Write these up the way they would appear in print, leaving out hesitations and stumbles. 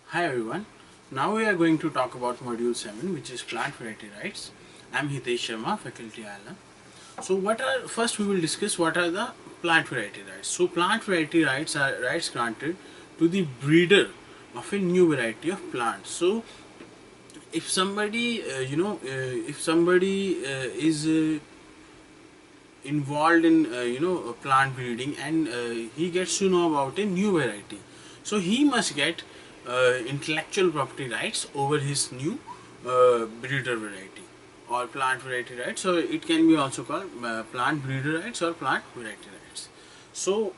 Hi everyone, now we are going to talk about module 7, which is plant variety rights. I am Hitesh Sharma, faculty ILM. First we will discuss what are the plant variety rights. So plant variety rights are rights granted to the breeder of a new variety of plants. So if somebody is involved in plant breeding, and he gets to know about a new variety, so he must get intellectual property rights over his new breeder variety or plant variety rights. So it can be also called plant breeder rights or plant variety rights. So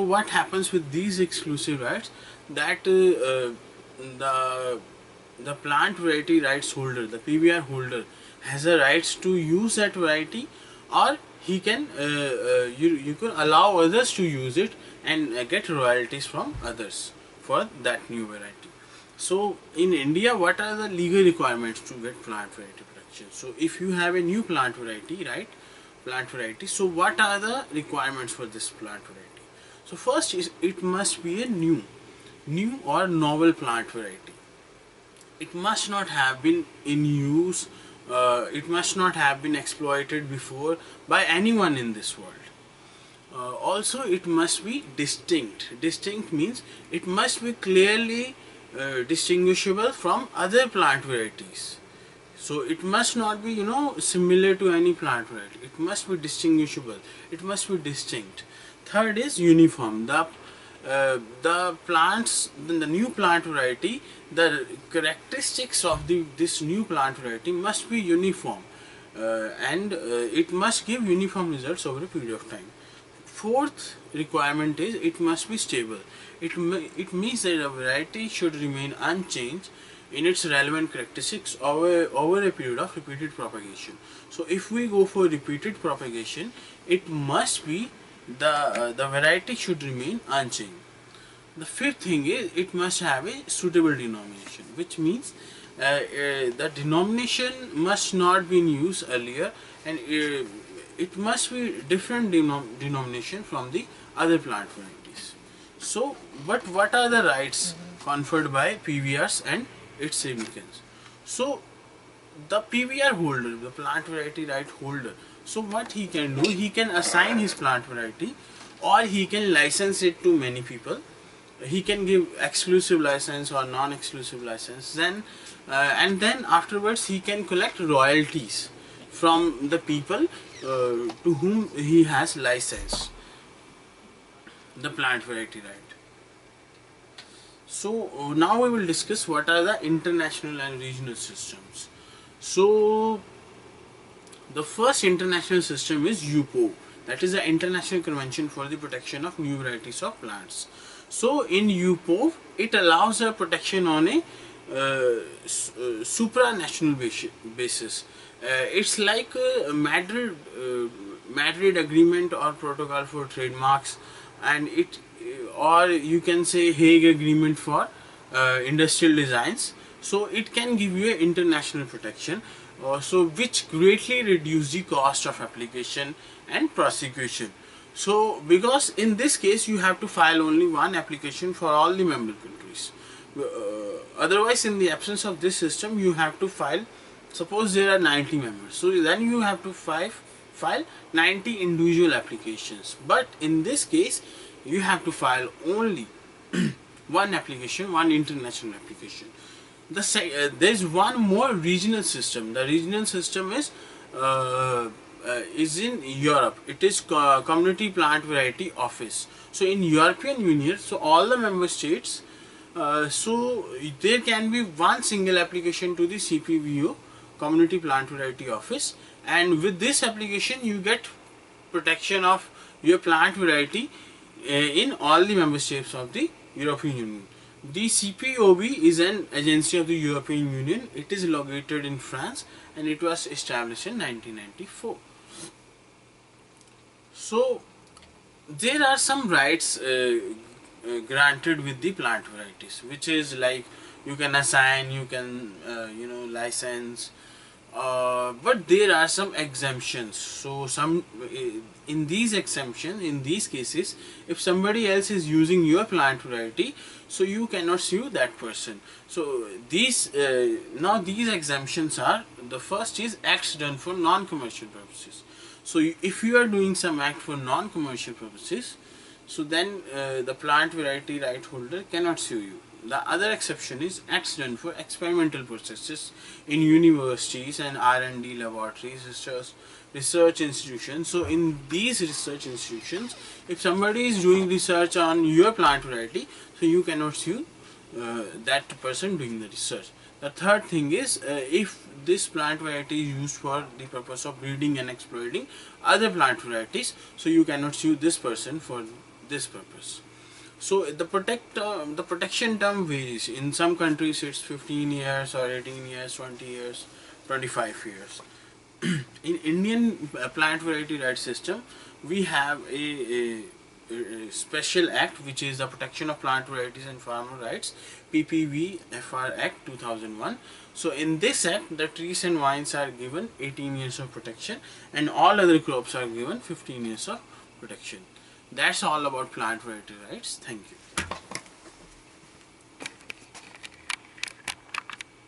what happens with these exclusive rights, that the the plant variety rights holder, the PVR holder, has a rights to use that variety, or he can you can allow others to use it and get royalties from others for that new variety. So in India, what are the legal requirements to get plant variety protection? So if you have a new plant variety, right, plant variety, so what are the requirements for this plant variety? So first is it must be a new or novel plant variety. It must not have been in use, it must not have been exploited before by anyone in this world. Also, it must be distinct. Distinct means it must be clearly distinguishable from other plant varieties. So it must not be, similar to any plant variety. It must be distinguishable. It must be distinct. Third is uniform. The new plant variety, the characteristics of this new plant variety must be uniform, and it must give uniform results over a period of time. Fourth requirement is it must be stable. It means that a variety should remain unchanged in its relevant characteristics over a period of repeated propagation. So if we go for repeated propagation, it must be the variety should remain unchanged. The fifth thing is it must have a suitable denomination, which means the denomination must not be in use earlier, and it must be different denomination from the other plant varieties. So, but what are the rights conferred by PVRs and its significance? So, the PVR holder, the plant variety right holder, so what he can do, he can assign his plant variety, or he can license it to many people. He can give exclusive license or non-exclusive license, then and then afterwards he can collect royalties from the people to whom he has licensed the plant variety right. So now we will discuss what are the international and regional systems. So the first international system is UPO, that is the International Convention for the Protection of New Varieties of Plants. So in UPO, it allows a protection on a supranational basis. It's like a Madrid Agreement or Protocol for Trademarks, and it, or you can say Hague Agreement for Industrial Designs. So it can give you an international protection, so which greatly reduce the cost of application and prosecution. So because in this case you have to file only one application for all the member countries. Otherwise, in the absence of this system, you have to file, suppose there are 90 members, so then you have to file 90 individual applications. But in this case, you have to file only one application, one international application. There is one more regional system. The regional system is in Europe. It is Community Plant Variety Office. So in European Union, so all the member states, so there can be one single application to the CPVO, Community Plant Variety Office, and with this application you get protection of your plant variety in all the member states of the European Union. The CPOB is an agency of the European Union. It is located in France, and it was established in 1994. So there are some rights granted with the plant varieties, which is like you can assign, you can license, But there are some exemptions. So in these exemptions, in these cases, if somebody else is using your plant variety, so you cannot sue that person. So these now these exemptions are, the first is acts done for non-commercial purposes. So if you are doing some act for non-commercial purposes, so then the plant variety right holder cannot sue you. The other exception is acts done for experimental processes in universities and R&D laboratories, research institutions. So in these research institutions, if somebody is doing research on your plant variety, so you cannot sue that person doing the research. The third thing is, if this plant variety is used for the purpose of breeding and exploiting other plant varieties, so you cannot sue this person for this purpose. So the protection term varies. In some countries it's 15 years or 18 years, 20 years, 25 years. In Indian plant variety right system, we have a special act, which is the Protection of Plant Varieties and Farmer Rights, PPVFR Act 2001. So in this act, the trees and vines are given 18 years of protection, and all other crops are given 15 years of protection. That's all about plant variety rights. Thank you.